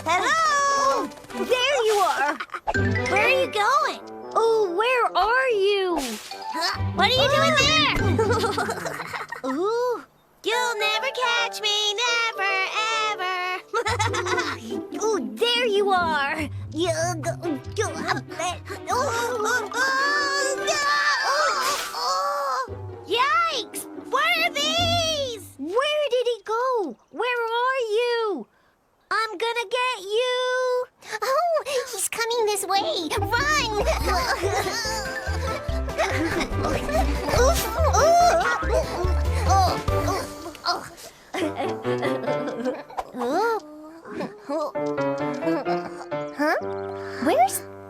Hello! There you are. Where are you going? Oh, where are you? What are you doing there? Ooh. You'll never catch me, never, ever. Oh, there you are. Yikes! What are these? Where did he go? Where are you? I'm gonna get you. Oh, he's coming this way. Run! Huh?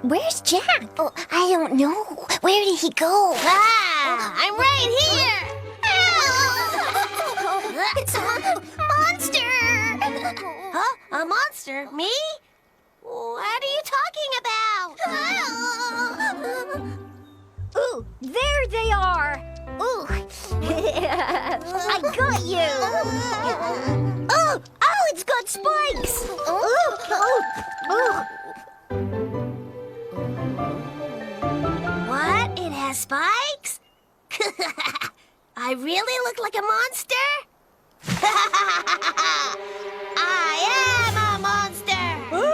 Where's Jack? Oh, I don't know. Where did he go? I'm right here. It's a monster! Huh? A monster? Me? What are you talking about? Ooh, there they are. Ooh. I got you. Oh, it's got spikes. What? It has spikes? I really look like a monster? I am a monster! Look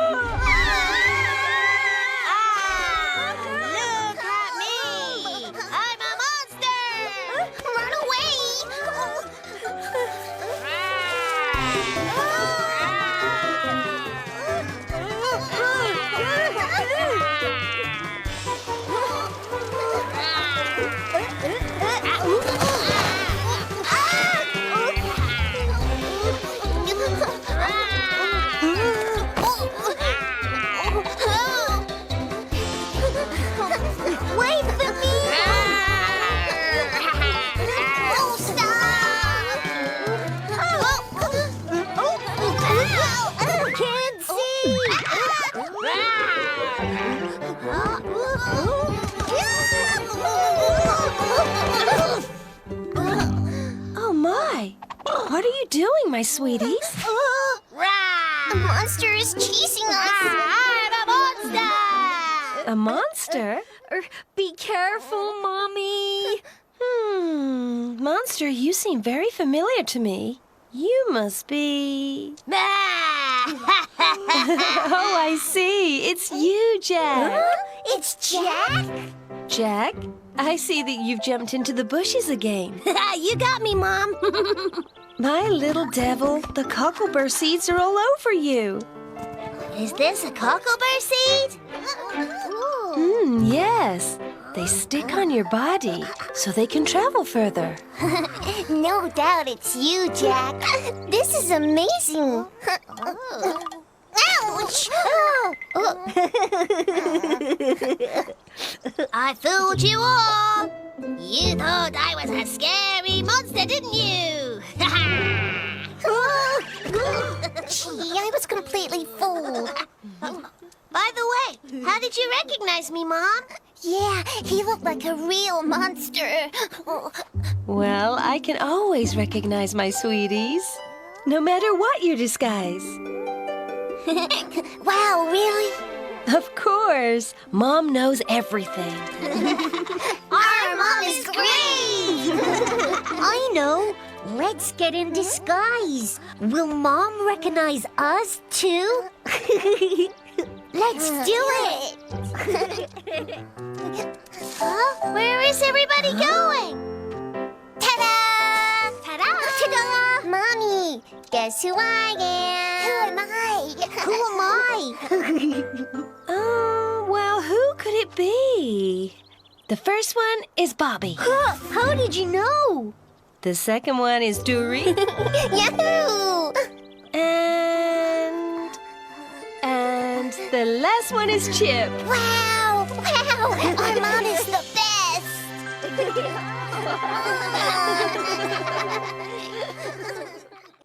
at me! I'm a monster! Run away! Wait for me. Oh, stop! Can't see. Oh, my. What are you doing, my sweeties? The monster is chasing us! I'm a monster! A monster? Be careful, Mommy. Monster, you seem very familiar to me. You must be... Oh, I see. It's you, Jack. It's Jack? Jack, I see that you've jumped into the bushes again. You got me, Mom. My little devil, the cockleburr seeds are all over you. Is this a cockleburr seed? Yes. They stick on your body so they can travel further. No doubt it's you, Jack. This is amazing. Ouch! I fooled you all. You thought I was a scary monster, didn't you? Gee, I was completely fooled. By the way, how did you recognize me, Mom? Yeah, he looked like a real monster. Well, I can always recognize my sweeties, no matter what your disguise. Wow, really? Of course. Mom knows everything. Our mom is great! I know. Let's get in disguise. Will Mom recognize us too? Let's do it. Huh? Where is everybody going? Ta-da! Ta-da! Ta-da! Mommy, guess who I am? Who am I? Well, who could it be? The first one is Bobby. How did you know? The second one is Dory. Yahoo! And the last one is Chip. Wow! Wow! Our mom is the best!